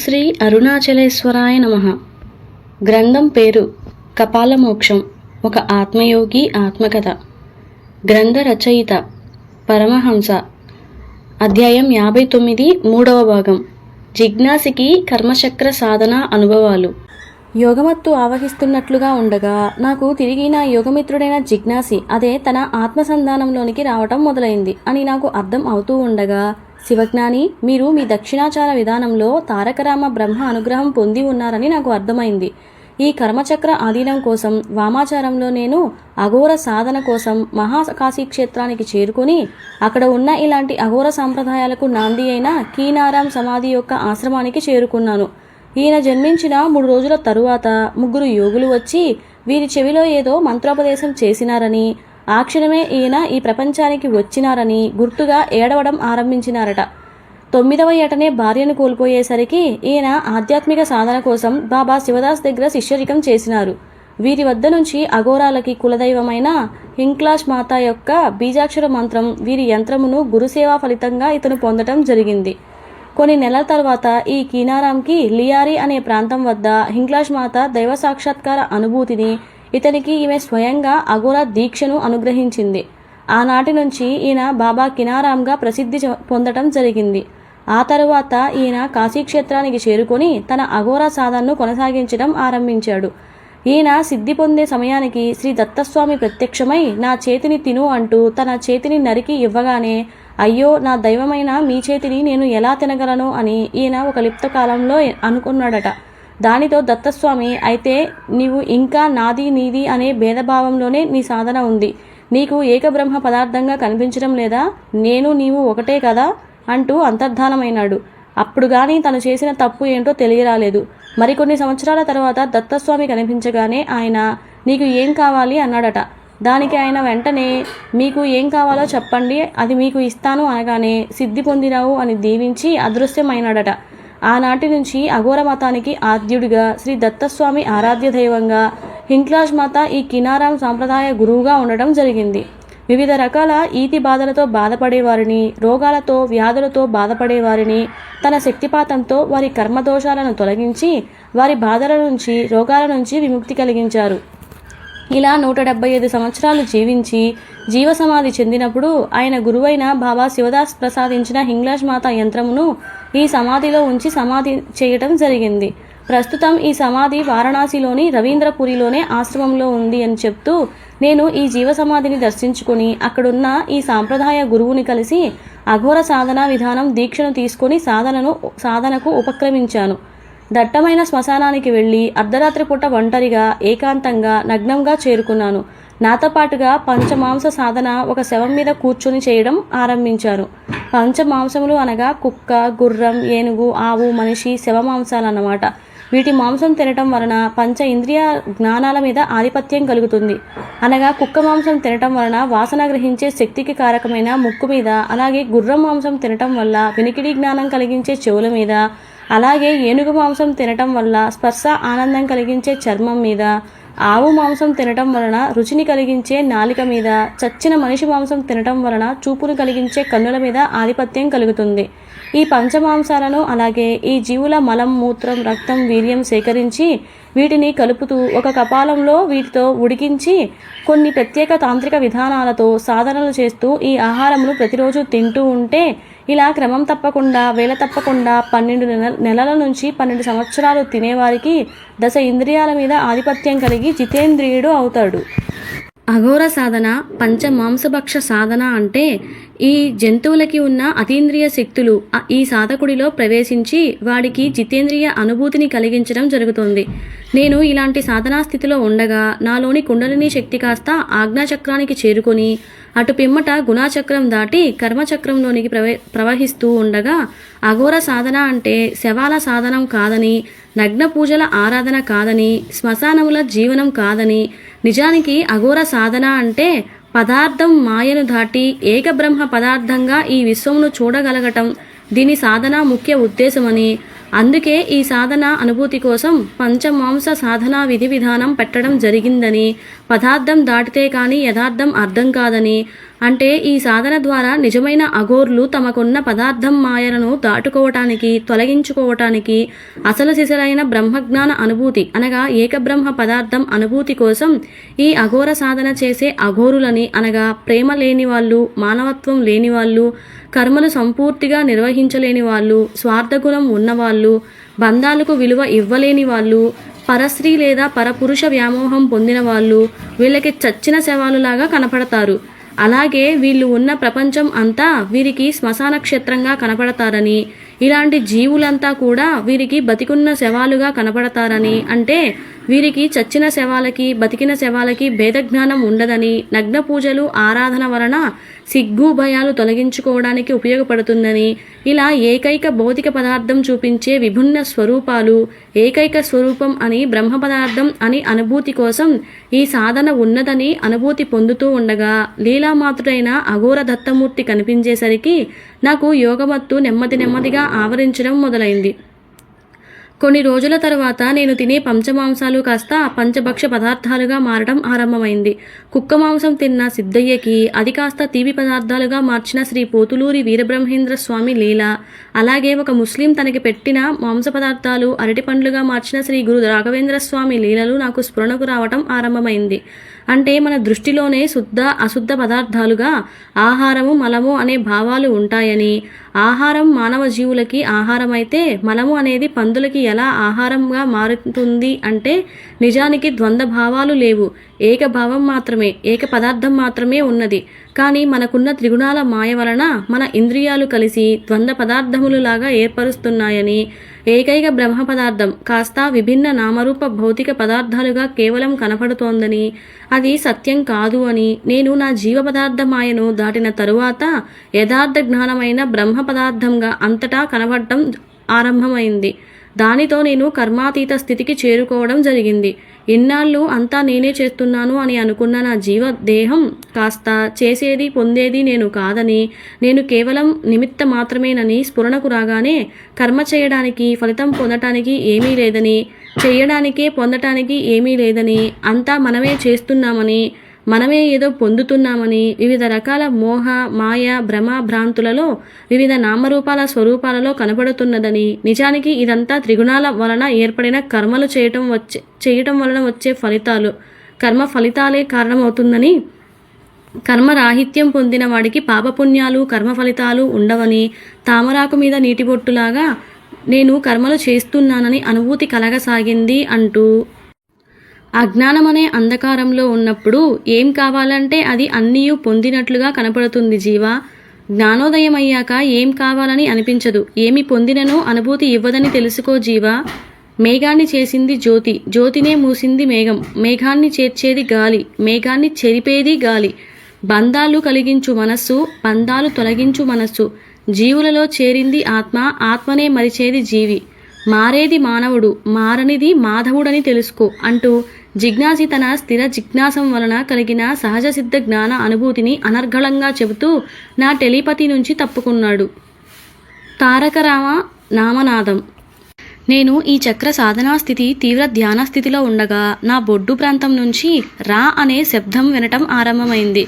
శ్రీ అరుణాచలేశ్వరాయ నమః. గ్రంథం పేరు కపాలమోక్షం. ఒక ఆత్మయోగి ఆత్మకథ. గ్రంథ రచయిత పరమహంస. అధ్యాయం 59, 3వ భాగం. జిజ్ఞాసికి కర్మచక్ర సాధన అనుభవాలు. యోగమత్తు ఆవహిస్తున్నట్లుగా ఉండగా నాకు తిరిగి నా యోగమిత్రుడైన జిజ్ఞాసి అదే తన ఆత్మసంధానంలోనికి రావటం మొదలైంది అని నాకు అర్థం అవుతూ ఉండగా, శివజ్ఞాని, మీరు మీ దక్షిణాచార విధానంలో తారకరామ బ్రహ్మ అనుగ్రహం పొంది ఉన్నారని నాకు అర్థమైంది. ఈ కర్మచక్ర ఆధీనం కోసం వామాచారంలో నేను అఘోర సాధన కోసం మహాకాశీ క్షేత్రానికి చేరుకుని అక్కడ ఉన్న ఇలాంటి అఘోర సాంప్రదాయాలకు నాంది అయిన కీనారాం సమాధి యొక్క ఆశ్రమానికి చేరుకున్నాను. ఈయన జన్మించిన 3 రోజుల తరువాత 3 యోగులు వచ్చి వీరి చెవిలో ఏదో మంత్రోపదేశం చేసినారని, ఆ క్షణమే ఈయన ఈ ప్రపంచానికి వచ్చినారని గుర్తుగా ఏడవడం ఆరంభించినారట. 9వ ఏటనే భార్యను కోల్పోయేసరికి ఈయన ఆధ్యాత్మిక సాధన కోసం బాబా శివదాస్ దగ్గర శిష్యరికం చేసినారు. వీరి వద్ద నుంచి అఘోరాలకి కులదైవమైన హింక్లాష్ మాత యొక్క బీజాక్షర మంత్రం వీరి యంత్రమును గురుసేవా ఫలితంగా ఇతను పొందటం జరిగింది. కొన్ని నెలల తర్వాత ఈ కీనారాంకి లియారి అనే ప్రాంతం వద్ద హింక్లాష్ మాత దైవ సాక్షాత్కార అనుభూతిని, ఇతనికి ఈమె స్వయంగా అఘోర దీక్షను అనుగ్రహించింది. ఆనాటి నుంచి ఈయన బాబా కినారాంగా ప్రసిద్ధి పొందటం జరిగింది. ఆ తరువాత ఈయన కాశీక్షేత్రానికి చేరుకొని తన అఘోర సాధనను కొనసాగించడం ఆరంభించాడు. ఈయన సిద్ధి పొందే సమయానికి శ్రీ దత్తస్వామి ప్రత్యక్షమై నా చేతిని తిను అంటూ తన చేతిని నరికి ఇవ్వగానే, అయ్యో, నా దైవమైన మీ చేతిని నేను ఎలా తినగలను అని ఈయన ఒక లిప్త కాలంలో అనుకున్నాడట. దానితో దత్తస్వామి, అయితే నీవు ఇంకా నాది నీది అనే భేదభావంలోనే నీ సాధన ఉంది. నీకు ఏకబ్రహ్మ పదార్థంగా కనిపించడం లేదా? నేను నీవు ఒకటే కదా అంటూ అంతర్ధానమైనాడు. అప్పుడు గాని తను చేసిన తప్పు ఏంటో తెలియరాలేదు. మరికొన్ని సంవత్సరాల తర్వాత దత్తస్వామి కనిపించగానే ఆయన, నీకు ఏం కావాలి అన్నాడట. దానికి ఆయన వెంటనే, మీకు ఏం కావాలో చెప్పండి, అది మీకు ఇస్తాను అనగానే, సిద్ధి పొందినావు అని దీవించి అదృశ్యమైనాడట. ఆనాటి నుంచి అఘోర మతానికి ఆద్యుడిగా శ్రీ దత్తస్వామి ఆరాధ్య దైవంగా హింక్లాష్ మాత ఈ కినారాం సాంప్రదాయ గురువుగా ఉండడం జరిగింది. వివిధ రకాల ఈతి బాధలతో బాధపడేవారిని, రోగాలతో వ్యాధులతో బాధపడేవారిని తన శక్తిపాతంతో వారి కర్మదోషాలను తొలగించి వారి బాధల నుంచి, రోగాల నుంచి విముక్తి కలిగించారు. ఇలా 175 సంవత్సరాలు జీవించి జీవసమాధి చెందినప్పుడు ఆయన గురువైన బాబా శివదాస్ ప్రసాదించిన హింగ్లాష్ మాత యంత్రమును ఈ సమాధిలో ఉంచి సమాధి చేయటం జరిగింది. ప్రస్తుతం ఈ సమాధి వారణాసిలోని రవీంద్రపురిలోనే ఆశ్రమంలో ఉంది అని చెప్తూ, నేను ఈ జీవ సమాధిని దర్శించుకుని అక్కడున్న ఈ సాంప్రదాయ గురువుని కలిసి అఘోర సాధనా విధానం దీక్షను తీసుకొని సాధనకు ఉపక్రమించాను. దట్టమైన శ్మశానానికి వెళ్ళి అర్ధరాత్రి పూట ఒంటరిగా ఏకాంతంగా నగ్నంగా చేరుకున్నాను. నాతో పాటుగా పంచమాంస సాధన ఒక శవం మీద కూర్చొని చేయడం ఆరంభించాను. పంచమాంసములు అనగా కుక్క, గుర్రం, ఏనుగు, ఆవు, మనిషి శవమాంసాలన్నమాట. వీటి మాంసం తినటం వలన పంచ ఇంద్రియ జ్ఞానాల మీద ఆధిపత్యం కలుగుతుంది. అనగా కుక్క మాంసం తినటం వలన వాసన గ్రహించే శక్తికి కారకమైన ముక్కు మీద, అలాగే గుర్రం మాంసం తినటం వల్ల వినికిడి జ్ఞానం కలిగించే చెవుల మీద, అలాగే ఏనుగు మాంసం తినటం వల్ల స్పర్శ ఆనందం కలిగించే చర్మం మీద, ఆవు మాంసం తినటం వలన రుచిని కలిగించే నాలిక మీద, చచ్చిన మనిషి మాంసం తినటం వలన చూపును కలిగించే కన్నుల మీద ఆధిపత్యం కలుగుతుంది. ఈ పంచమాంసాలను అలాగే ఈ జీవుల మలం, మూత్రం, రక్తం, వీర్యం సేకరించి వీటిని కలుపుతూ ఒక కపాలంలో వీటితో ఉడికించి కొన్ని ప్రత్యేక తాంత్రిక విధానాలతో సాధనలు చేస్తూ ఈ ఆహారమును ప్రతిరోజు తింటూ ఉంటే, ఇలా క్రమం తప్పకుండా వేళ తప్పకుండా 12 నెలల నుంచి 12 సంవత్సరాలు తినేవారికి 10 ఇంద్రియాల మీద ఆధిపత్యం కలిగి జితేంద్రియుడు అవుతాడు. అఘోర సాధన, పంచమాంసభక్ష సాధన అంటే ఈ జంతువులకి ఉన్న అతీంద్రియ శక్తులు ఈ సాధకుడిలో ప్రవేశించి వాడికి జితేంద్రియ అనుభూతిని కలిగించడం జరుగుతుంది. నేను ఇలాంటి సాధనా స్థితిలో ఉండగా నాలోని కుండలిని శక్తి కాస్త ఆజ్ఞాచక్రానికి చేరుకొని అటు పిమ్మట గుణాచక్రం దాటి కర్మచక్రంలోనికి ప్రవహిస్తూ ఉండగా, అఘోర సాధన అంటే శవాల సాధనం కాదని, నగ్న పూజల ఆరాధన కాదని, శ్మశానముల జీవనం కాదని, నిజానికి అఘోర సాధన అంటే పదార్థం మాయను దాటి ఏకబ్రహ్మ పదార్థంగా ఈ విశ్వమును చూడగలగటం దీని సాధన ముఖ్య ఉద్దేశమని, అందుకే ఈ సాధన అనుభూతి కోసం పంచమాంస సాధనా విధి విధానం పెట్టడం జరిగిందని, పదార్థం దాటితే కానీ యథార్థం అర్థం కాదని, అంటే ఈ సాధన ద్వారా నిజమైన అఘోర్లు తమకున్న పదార్థం మాయలను దాటుకోవటానికి, తొలగించుకోవటానికి, అసలు సిసలైన బ్రహ్మజ్ఞాన అనుభూతి అనగా ఏకబ్రహ్మ పదార్థం అనుభూతి కోసం ఈ అఘోర సాధన చేసే అఘోరులని అనగా ప్రేమ లేని వాళ్ళు, మానవత్వం లేని వాళ్ళు, కర్మలు సంపూర్తిగా నిర్వహించలేని వాళ్ళు, స్వార్థగుణం ఉన్నవాళ్ళు, బంధాలకు విలువ ఇవ్వలేని వాళ్ళు, పరస్త్రీ లేదా పరపురుష వ్యామోహం పొందిన వాళ్ళు వీళ్ళకి చచ్చిన శవాలులాగా కనపడతారు. అలాగే వీళ్ళు ఉన్న ప్రపంచం అంతా వీరికి శ్మశాన క్షేత్రంగా కనపడతారని, ఇలాంటి జీవులంతా కూడా వీరికి బతికున్న శవాలుగా కనపడతారని, అంటే వీరికి చచ్చిన శవాలకి బతికిన శవాలకి భేదజ్ఞానం ఉండదని, నగ్న పూజలు ఆరాధన వలన సిగ్గు భయాలు తొలగించుకోవడానికి ఉపయోగపడుతుందని, ఇలా ఏకైక భౌతిక పదార్థం చూపించే విభిన్న స్వరూపాలు, ఏకైక స్వరూపం అని బ్రహ్మ పదార్థం అని అనుభూతి కోసం ఈ సాధన ఉన్నదని అనుభూతి పొందుతూ ఉండగా లీలామాత్రుడైన అఘోర దత్తమూర్తి కనిపించేసరికి నాకు యోగమత్తు నెమ్మదిగా ఆవరించడం మొదలైంది. కొన్ని రోజుల తర్వాత నేను తినే పంచమాంసాలు కాస్త పంచభక్ష పదార్థాలుగా మారడం ఆరంభమైంది. కుక్క మాంసం తిన్న సిద్ధయ్యకి అది కాస్త తీపి పదార్థాలుగా మార్చిన శ్రీ పోతులూరి వీరబ్రహ్మేంద్ర స్వామి లీల, అలాగే ఒక ముస్లిం తనకి పెట్టిన మాంస పదార్థాలు అరటి పండ్లుగా మార్చిన శ్రీ గురు రాఘవేంద్ర స్వామి లీలలు నాకు స్ఫురణకు రావటం ఆరంభమైంది. అంటే మన దృష్టిలోనే శుద్ధ అశుద్ధ పదార్థాలుగా ఆహారము మలము అనే భావాలు ఉంటాయని, ఆహారం మానవ జీవులకి ఆహారమైతే మలము అనేది పందులకి ఎలా ఆహారంగా మారుతుంది అంటే నిజానికి ద్వంద్వ భావాలు లేవు, ఏకభావం మాత్రమే, ఏక పదార్థం మాత్రమే ఉన్నది. కానీ మనకున్న త్రిగుణాల మాయ వలన మన ఇంద్రియాలు కలిసి ద్వంద్వ పదార్థములులాగా ఏర్పరుస్తున్నాయని, ఏకైక బ్రహ్మ పదార్థం కాస్త విభిన్న నామరూప భౌతిక పదార్థాలుగా కేవలం కనపడుతోందని, అది సత్యం కాదు అని నేను నా జీవ పదార్థ మాయను దాటిన తరువాత యథార్థ జ్ఞానమైన బ్రహ్మ పదార్థంగా అంతటా కనబడటం ఆరంభమైంది. దానితో నేను కర్మాతీత స్థితికి చేరుకోవడం జరిగింది. ఇన్నాళ్ళు అంతా నేనే చేస్తున్నాను అని అనుకున్న నా జీవ దేహం కాస్త చేసేది పొందేది నేను కాదని, నేను కేవలం నిమిత్త మాత్రమేనని స్ఫురణకు రాగానే కర్మ చేయడానికి ఫలితం పొందటానికి ఏమీ లేదని, చేయడానికే పొందటానికి ఏమీ లేదని, అంతా మనమే చేస్తున్నామని, మనమే ఏదో పొందుతున్నామని, వివిధ రకాల మోహ మాయ భ్రమ భ్రాంతులలో వివిధ నామరూపాల స్వరూపాలలో కనబడుతున్నదని, నిజానికి ఇదంతా త్రిగుణాల వలన ఏర్పడిన కర్మలు చేయటం వలన వచ్చే ఫలితాలు, కర్మ ఫలితాలే కారణమవుతుందని, కర్మరాహిత్యం పొందిన వాడికి పాపపుణ్యాలు కర్మ ఫలితాలు ఉండవని, తామరాకు మీద నీటిబొట్టులాగా నేను కర్మలు చేస్తున్నానని అనుభూతి కలగసాగింది అంటూ, అజ్ఞానమనే అంధకారంలో ఉన్నప్పుడు ఏం కావాలంటే అది అన్నీయూ పొందినట్లుగా కనపడుతుంది జీవా. జ్ఞానోదయమయ్యాక ఏం కావాలని అనిపించదు, ఏమి పొందిననో అనుభూతి ఇవ్వదని తెలుసుకో జీవా. మేఘాన్ని చేసింది జ్యోతి, జ్యోతినే మూసింది మేఘం, మేఘాన్ని చేర్చేది గాలి, మేఘాన్ని చెరిపేది గాలి. బంధాలు కలిగించు మనస్సు, బంధాలు తొలగించు మనస్సు. జీవులలో చేరింది ఆత్మ, ఆత్మనే మరిచేది జీవి. మారేది మానవుడు, మారనిది మాధవుడని తెలుసుకో అంటూ జిజ్ఞాసి తన స్థిర జిజ్ఞాసం వలన కలిగిన సహజ సిద్ధ జ్ఞాన అనుభూతిని అనర్గళంగా చెబుతూ నా టెలిపతి నుంచి తప్పుకున్నాడు. తారకరామ నామనాదం. నేను ఈ చక్ర సాధనా స్థితి తీవ్ర ధ్యాన స్థితిలో ఉండగా నా బొడ్డు ప్రాంతం నుంచి రా అనే శబ్దం వినటం ఆరంభమైంది.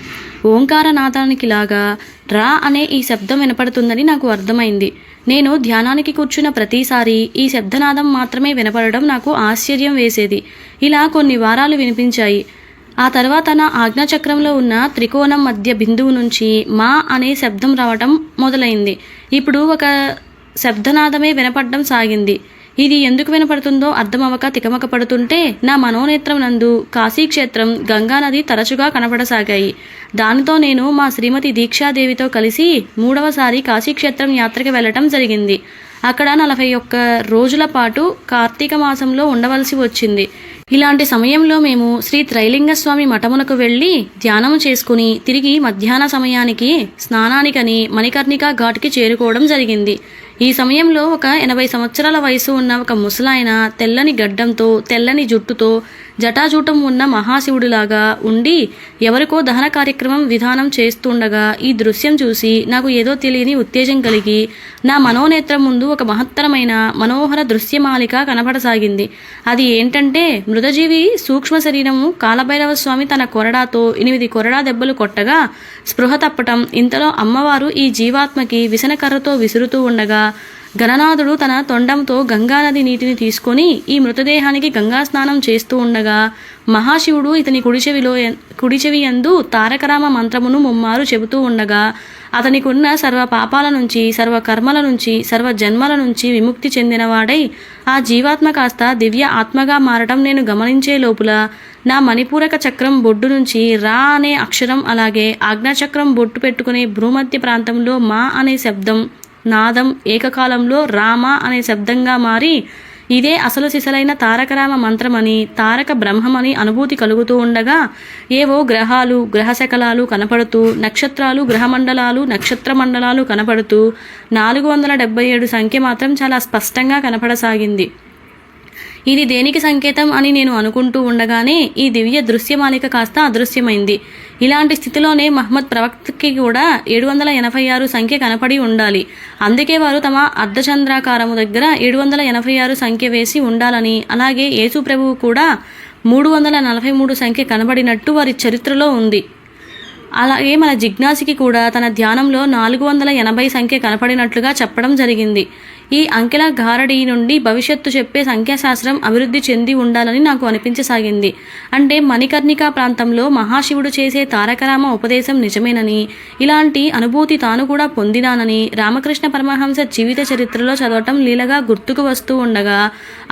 ఓంకారనాదానికి లాగా రా అనే ఈ శబ్దం వినపడుతుందని నాకు అర్థమైంది. నేను ధ్యానానికి కూర్చున్న ప్రతిసారి ఈ శబ్దనాదం మాత్రమే వినపడడం నాకు ఆశ్చర్యం వేసేది. ఇలా కొన్ని వారాలు వినిపించాయి. ఆ తర్వాత నా ఆజ్ఞాచక్రంలో ఉన్న త్రికోణం మధ్య బిందువు నుంచి మా అనే శబ్దం రావటం మొదలైంది. ఇప్పుడు ఒక శబ్దనాదమే వినపడడం సాగింది. ఇది ఎందుకు వినపడుతుందో అర్థమవక తికమక పడుతుంటే నా మనోనేత్రం నందు కాశీక్షేత్రం, గంగానది తరచుగా కనపడసాగాయి. దానితో నేను మా శ్రీమతి దీక్షాదేవితో కలిసి 3వసారి కాశీక్షేత్రం యాత్రకు వెళ్ళటం జరిగింది. అక్కడ 41 రోజుల పాటు కార్తీక మాసంలో ఉండవలసి వచ్చింది. ఇలాంటి సమయంలో మేము శ్రీ త్రైలింగస్వామి మఠమునకు వెళ్ళి ధ్యానం చేసుకుని తిరిగి మధ్యాహ్న సమయానికి స్నానానికని మణికర్ణిక ఘాట్కి చేరుకోవడం జరిగింది. ఈ సమయంలో ఒక 80 సంవత్సరాల వయసు ఉన్న ఒక ముసలాయన తెల్లని గడ్డంతో తెల్లని జుట్టుతో జటాజూటం ఉన్న మహాశివుడిలాగా ఉండి ఎవరికో దహన కార్యక్రమం విధానం చేస్తుండగా ఈ దృశ్యం చూసి నాకు ఏదో తెలియని ఉత్తేజం కలిగి నా మనోనేత్రం ముందు ఒక మహత్తరమైన మనోహర దృశ్యమాలిక కనపడసాగింది. అది ఏంటంటే, మృతజీవి సూక్ష్మ శరీరము కాలభైరవ స్వామి తన కొరడాతో 8 కొరడా దెబ్బలు కొట్టగా స్పృహ తప్పటం, ఇంతలో అమ్మవారు ఈ జీవాత్మకి విసనకర్రతో విసురుతూ ఉండగా గణనాథుడు తన తొండంతో గంగానది నీటిని తీసుకొని ఈ మృతదేహానికి గంగా స్నానం చేస్తూ ఉండగా మహాశివుడు ఇతని కుడిచెవి యందు తారకరామ మంత్రమును ముమ్మారు చెబుతూ ఉండగా అతనికున్న సర్వ పాపాల నుంచి, సర్వ కర్మల నుంచి, సర్వ జన్మల నుంచి విముక్తి చెందినవాడై ఆ జీవాత్మ కాస్త దివ్య ఆత్మగా మారటం నేను గమనించే లోపల నా మణిపూరక చక్రం బొడ్డు నుంచి రా అనే అక్షరం, అలాగే ఆజ్ఞాచక్రం బొట్టు పెట్టుకునే భ్రూమధ్య ప్రాంతంలో మా అనే శబ్దం నాదం ఏకకాలంలో రామ అనే శబ్దంగా మారి ఇదే అసలు సిసలైన తారకరామ మంత్రమని, తారక బ్రహ్మమని అనుభూతి కలుగుతూ ఉండగా ఏవో గ్రహాలు, గ్రహశకలాలు కనపడుతూ, నక్షత్రాలు, గ్రహమండలాలు, నక్షత్ర మండలాలు కనపడుతూ 477 సంఖ్య మాత్రం చాలా స్పష్టంగా కనపడసాగింది. ఇది దేనికి సంకేతం అని నేను అనుకుంటూ ఉండగానే ఈ దివ్య దృశ్యమాలిక కాస్త అదృశ్యమైంది. ఇలాంటి స్థితిలోనే మహమ్మద్ ప్రవక్తకి కూడా 786 సంఖ్య కనపడి ఉండాలి. అందుకే వారు తమ అర్ధచంద్రాకారము దగ్గర 786 సంఖ్య వేసి ఉండాలని, అలాగే యేసు ప్రభువు కూడా 343 సంఖ్య కనబడినట్టు వారి చరిత్రలో ఉంది. అలాగే మన జిజ్ఞాసికి కూడా తన ధ్యానంలో 480 సంఖ్య కనపడినట్లుగా చెప్పడం జరిగింది. ఈ అంకెల గారడీ నుండి భవిష్యత్తు చెప్పే సంఖ్యాశాస్త్రం అభివృద్ధి చెంది ఉండాలని నాకు అనిపించసాగింది. అంటే మణికర్ణికా ప్రాంతంలో మహాశివుడు చేసే తారకరామ ఉపదేశం నిజమేనని, ఇలాంటి అనుభూతి తాను కూడా పొందినానని రామకృష్ణ పరమహంస జీవిత చరిత్రలో చదవటం లీలగా గుర్తుకు వస్తూ ఉండగా,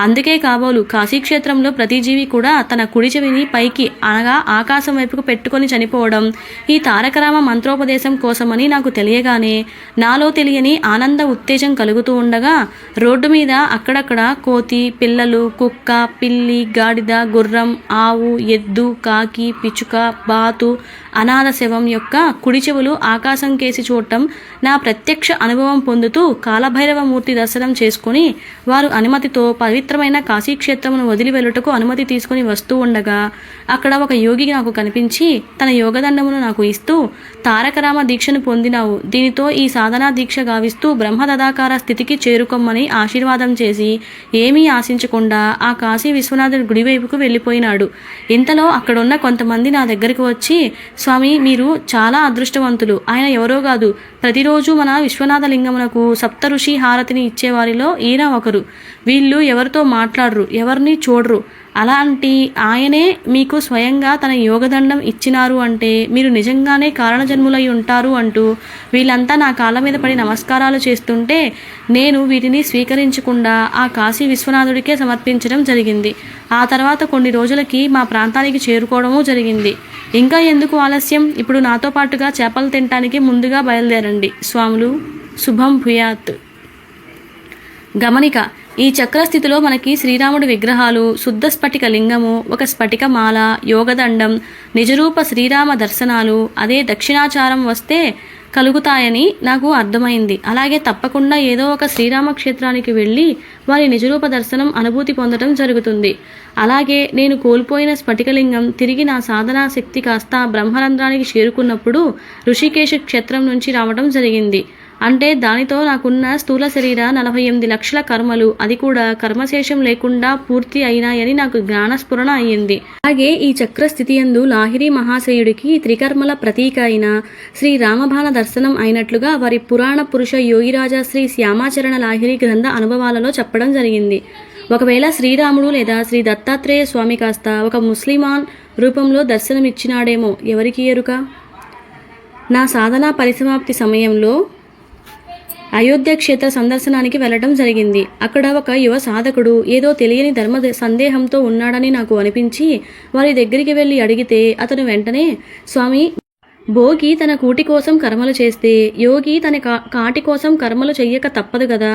అందుకే కాబోలు కాశీక్షేత్రంలో ప్రతి జీవి కూడా తన కుడి చెవిని పైకి అనగా ఆకాశం వైపుకు పెట్టుకొని చనిపోవడం ఈ తారకరామ మంత్రోపదేశం కోసమని నాకు తెలియగానే నాలో తెలియని ఆనంద ఉత్తేజం కలుగుతూ ఉండగా రోడ్డు మీద అక్కడక్కడ కోతి, పిల్లలు, కుక్క, పిల్లి, గాడిద, గుర్రం, ఆవు, ఎద్దు, కాకి, పిచుక, బాతు, అనాథ శవం యొక్క కుడి చెవులు ఆకాశం కేసి చూడటం నా ప్రత్యక్ష అనుభవం పొందుతూ కాలభైరవమూర్తి దర్శనం చేసుకుని వారు అనుమతితో పవిత్రమైన కాశీక్షేత్రమును వదిలి వెళ్ళుటకు అనుమతి తీసుకుని వస్తూ ఉండగా అక్కడ ఒక యోగి నాకు కనిపించి తన యోగదండమును నాకు ఇస్తూ, తారకరామ దీక్షను పొందినావు, దీనితో ఈ సాధనా దీక్ష గావిస్తూ బ్రహ్మదదాకార స్థితికి చేరుకోమని ఆశీర్వాదం చేసి ఏమీ ఆశించకుండా ఆ కాశీ విశ్వనాథుడి గుడివైపుకు వెళ్ళిపోయినాడు. ఇంతలో అక్కడున్న కొంతమంది నా దగ్గరికి వచ్చి, స్వామి మీరు చాలా అదృష్టవంతులు, ఆయన ఎవరో కాదు, ప్రతిరోజు మన విశ్వనాథ లింగమునకు సప్త ఋషి హారతిని ఇచ్చేవారిలో ఈయన ఒకరు, వీళ్ళు ఎవరితో మాట్లాడరు, ఎవరిని చూడరు, అలాంటి ఆయనే మీకు స్వయంగా తన యోగదండం ఇచ్చినారు అంటే మీరు నిజంగానే కారణజన్ములై ఉంటారు అంటూ వీళ్ళంతా నా కాళ్ళ మీద పడి నమస్కారాలు చేస్తుంటే నేను వీటిని స్వీకరించకుండా ఆ కాశీ విశ్వనాథుడికే సమర్పించడం జరిగింది. ఆ తర్వాత కొన్ని రోజులకి మా ప్రాంతానికి చేరుకోవడము జరిగింది. ఇంకా ఎందుకు ఆలస్యం, ఇప్పుడు నాతో పాటుగా చేపలు తినటానికి ముందుగా బయలుదేరండి. స్వాములు శుభం భూయాత్. గమనిక: ఈ చక్రస్థితిలో మనకి శ్రీరాముడి విగ్రహాలు, శుద్ధ స్ఫటిక లింగము, ఒక స్ఫటిక మాల, యోగదండం, నిజరూప శ్రీరామ దర్శనాలు అదే దక్షిణాచారం వస్తే కలుగుతాయని నాకు అర్థమైంది. అలాగే తప్పకుండా ఏదో ఒక శ్రీరామ క్షేత్రానికి వెళ్ళి వారి నిజరూప దర్శనం అనుభూతి పొందడం జరుగుతుంది. అలాగే నేను కోల్పోయిన స్ఫటికలింగం తిరిగి నా సాధనా శక్తి కాస్త బ్రహ్మరంధ్రానికి చేరుకున్నప్పుడు ఋషికేశ క్షేత్రం నుంచి రావడం జరిగింది. అంటే దానితో నాకున్న స్థూల శరీర 48 లక్షల కర్మలు అది కూడా కర్మశేషం లేకుండా పూర్తి అయినాయని నాకు జ్ఞానస్ఫురణ అయ్యింది. అలాగే ఈ చక్రస్థితి యందు లాహిరి మహాశయుడికి త్రికర్మల ప్రతీక అయిన శ్రీ రామబాణ దర్శనం అయినట్లుగా వారి పురాణ పురుష యోగిరాజా శ్రీ శ్యామాచరణ లాహిరి గ్రంథ అనుభవాలలో చెప్పడం జరిగింది. ఒకవేళ శ్రీరాముడు లేదా శ్రీ దత్తాత్రేయ స్వామి కాస్త ఒక ముస్లిమాన్ రూపంలో దర్శనమిచ్చినాడేమో, ఎవరికి ఎరుక. నా సాధనా పరిసమాప్తి సమయంలో అయోధ్య క్షేత్ర సందర్శనానికి వెళ్ళడం జరిగింది. అక్కడ ఒక యువ సాధకుడు ఏదో తెలియని ధర్మ సందేహంతో ఉన్నాడని నాకు అనిపించి వారి దగ్గరికి వెళ్ళి అడిగితే అతను వెంటనే, స్వామి, భోగి తన కూటి కోసం కర్మలు చేస్తే యోగి తన కాటి కోసం కర్మలు చెయ్యక తప్పదు కదా,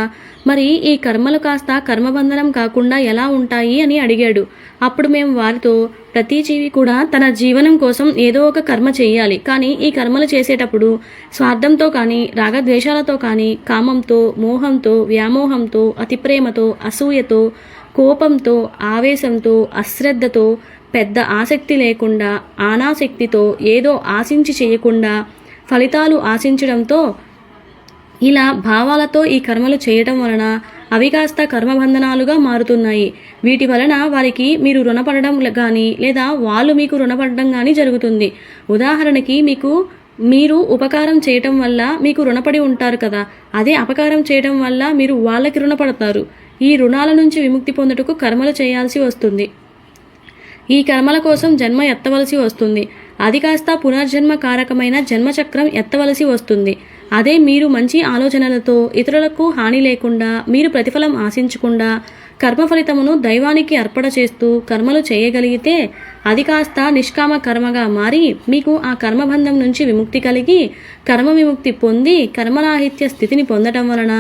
మరి ఈ కర్మలు కాస్త కర్మబంధనం కాకుండా ఎలా ఉంటాయి అని అడిగాడు. అప్పుడు మేము వారితో, ప్రతి జీవి కూడా తన జీవనం కోసం ఏదో ఒక కర్మ చెయ్యాలి, కానీ ఈ కర్మలు చేసేటప్పుడు స్వార్థంతో కానీ, రాగద్వేషాలతో కానీ, కామంతో, మోహంతో, వ్యామోహంతో, అతి ప్రేమతో, అసూయతో, కోపంతో, ఆవేశంతో, అశ్రద్ధతో, పెద్ద ఆసక్తి లేకుండా అనాసక్తితో ఏదో ఆశించి చేయకుండా ఫలితాలు ఆశించడంతో ఇలా భావాలతో ఈ కర్మలు చేయటం వలన అవి కాస్త కర్మబంధనాలుగా మారుతున్నాయి. వీటి వలన వారికి మీరు రుణపడడం కానీ లేదా వాళ్ళు మీకు రుణపడడం కానీ జరుగుతుంది. ఉదాహరణకి మీరు ఉపకారం చేయటం వల్ల మీకు రుణపడి ఉంటారు కదా, అదే అపకారం చేయటం వల్ల మీరు వాళ్ళకి రుణపడతారు. ఈ రుణాల నుంచి విముక్తి పొందుటకు కర్మలు చేయాల్సి వస్తుంది. ఈ కర్మల కోసం జన్మ ఎత్తవలసి వస్తుంది. అది కాస్త పునర్జన్మ కారకమైన జన్మచక్రం ఎత్తవలసి వస్తుంది. అదే మీరు మంచి ఆలోచనలతో ఇతరులకు హాని లేకుండా మీరు ప్రతిఫలం ఆశించకుండా కర్మ ఫలితమును దైవానికి అర్పణ చేస్తూ కర్మలు చేయగలిగితే అది కాస్త నిష్కామ కర్మగా మారి మీకు ఆ కర్మబంధం నుంచి విముక్తి కలిగి కర్మ విముక్తి పొంది కర్మరాహిత్య స్థితిని పొందటం వలన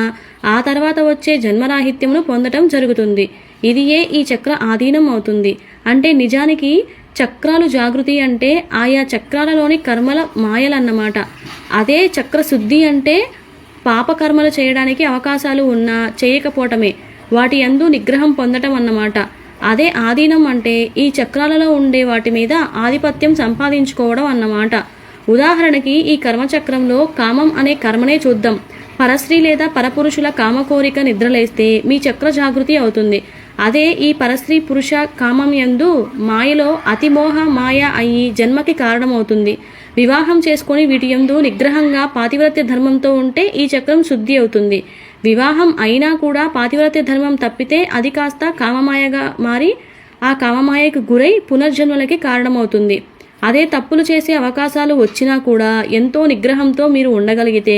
ఆ తర్వాత వచ్చే జన్మరాహిత్యమును పొందటం జరుగుతుంది. ఇదియే ఈ చక్ర ఆధీనం అవుతుంది. అంటే నిజానికి చక్రాలు జాగృతి అంటే ఆయా చక్రాలలోని కర్మల మాయలన్నమాట. అదే చక్రశుద్ధి అంటే పాపకర్మలు చేయడానికి అవకాశాలు ఉన్నా చేయకపోవటమే, వాటి యందు నిగ్రహం పొందటం అన్నమాట. అదే ఆధీనం అంటే ఈ చక్రాలలో ఉండే వాటి మీద ఆధిపత్యం సంపాదించుకోవడం అన్నమాట. ఉదాహరణకి ఈ కర్మచక్రంలో కామం అనే కర్మనే చూద్దాం. పరస్త్రీ లేదా పరపురుషుల కామకోరిక నిద్రలేస్తే మీ చక్ర జాగృతి అవుతుంది. అదే ఈ పరస్త్రీ పురుష కామం యందు మాయలో అతిమోహ మాయ అయి జన్మకి కారణమవుతుంది. వివాహం చేసుకొని వీటి యందు నిగ్రహంగా పాతివ్రత్య ధర్మంతో ఉంటే ఈ చక్రం శుద్ధి అవుతుంది. వివాహం అయినా కూడా పాతివ్రత్య ధర్మం తప్పితే అది కాస్త కామమాయగా మారి ఆ కామమాయకు గురై పునర్జన్మలకి కారణమవుతుంది. అదే తప్పులు చేసే అవకాశాలు వచ్చినా కూడా ఎంతో నిగ్రహంతో మీరు ఉండగలిగితే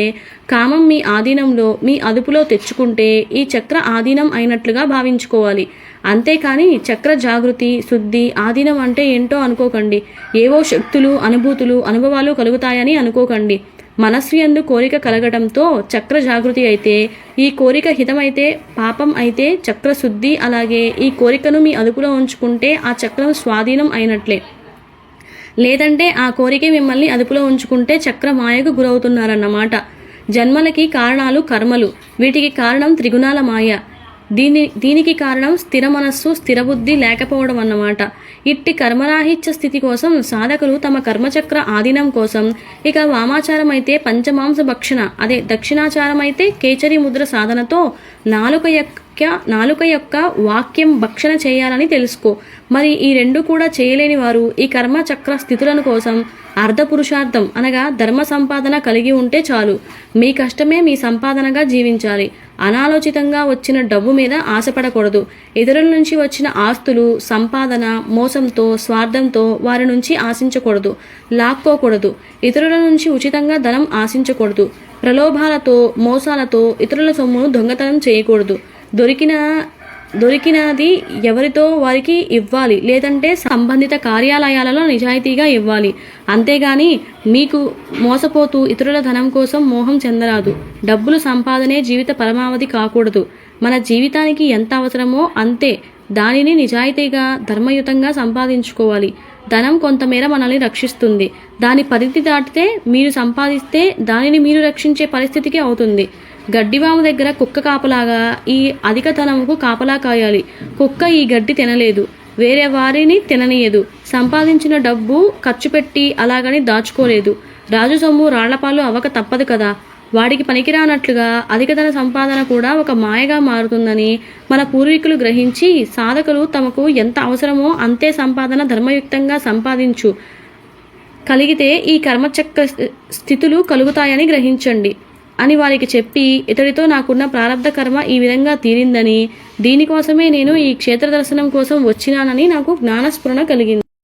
కామం మీ ఆధీనంలో మీ అదుపులో తెచ్చుకుంటే ఈ చక్ర ఆధీనం అయినట్లుగా భావించుకోవాలి. అంతేకాని చక్ర జాగృతి శుద్ధి ఆధీనం అంటే ఏంటో అనుకోకండి. ఏవో శక్తులు అనుభూతులు అనుభవాలు కలుగుతాయని అనుకోకండి. మనస్సు యందు కోరిక కలగటంతో చక్ర జాగృతి అయితే ఈ కోరిక హితమైతే పాపం అయితే చక్ర శుద్ధి. అలాగే ఈ కోరికను మీ అదుపులో ఉంచుకుంటే ఆ చక్రం స్వాధీనం అయినట్లే. లేదంటే ఆ కోరిక మిమ్మల్ని అదుపులో ఉంచుకుంటే చక్ర మాయకు గురవుతున్నారన్నమాట. జన్మలకి కారణాలు కర్మలు. వీటికి కారణం త్రిగుణాల మాయ. దీనికి కారణం స్థిర మనస్సు స్థిరబుద్ధి లేకపోవడం అన్నమాట. ఇట్టి కర్మరాహిత్య స్థితి కోసం సాధకులు తమ కర్మచక్ర ఆధీనం కోసం ఇక వామాచారం అయితే పంచమాంస భక్షణ, అదే దక్షిణాచారం అయితే కేచరి ముద్ర సాధనతో నాలుక యొక్క వాక్యం భక్షణ చేయాలని తెలుసుకో. మరి ఈ రెండు కూడా చేయలేని వారు ఈ కర్మచక్ర స్థితులను కోసం అర్ధ పురుషార్థం అనగా ధర్మ సంపాదన కలిగి ఉంటే చాలు. మీ కష్టమే మీ సంపాదనగా జీవించాలి. అనాలోచితంగా వచ్చిన డబ్బు మీద ఆశపడకూడదు. ఇతరుల నుంచి వచ్చిన ఆస్తులు సంపాదన మోసంతో స్వార్థంతో వారి నుంచి ఆశించకూడదు, లాక్కోకూడదు. ఇతరుల నుంచి ఉచితంగా ధనం ఆశించకూడదు. ప్రలోభాలతో మోసాలతో ఇతరుల సొమ్మును దొంగతనం చేయకూడదు. దొరికినది ఎవరితో వారికి ఇవ్వాలి, లేదంటే సంబంధిత కార్యాలయాలలో నిజాయితీగా ఇవ్వాలి. అంతేగాని మీకు మోసపోతూ ఇతరుల ధనం కోసం మోహం చెందరాదు. డబ్బులు సంపాదనే జీవిత పరమావధి కాకూడదు. మన జీవితానికి ఎంత అవసరమో అంతే దానిని నిజాయితీగా ధర్మయుతంగా సంపాదించుకోవాలి. ధనం కొంతమేర మనల్ని రక్షిస్తుంది. దాని పరిధి దాటితే మీరు సంపాదిస్తే దానిని మీరు రక్షించే పరిస్థితికి అవుతుంది. గడ్డివాము దగ్గర కుక్క కాపలాగా ఈ అధిక ధనముకు కాపలా కాయాలి. కుక్క ఈ గడ్డి తినలేదు, వేరే వారిని తిననీయదు. సంపాదించిన డబ్బు ఖర్చు పెట్టి అలాగని దాచుకోలేదు. రాజు సొమ్ము రాళ్లపాలు అవ్వక తప్పదు కదా. వాడికి పనికిరానట్లుగా అధిక ధన సంపాదన కూడా ఒక మాయగా మారుతుందని మన పూర్వీకులు గ్రహించి సాధకులు తమకు ఎంత అవసరమో అంతే సంపాదన ధర్మయుక్తంగా సంపాదించు కలిగితే ఈ కర్మచక్ర స్థితులు కలుగుతాయని గ్రహించండి అని వారికి చెప్పి ఇతడితో నాకున్న ప్రారంధ కర్మ ఈ విధంగా తీరిందని, దీనికోసమే నేను ఈ క్షేత్ర దర్శనం కోసం వచ్చినానని నాకు జ్ఞానస్ఫురణ కలిగింది.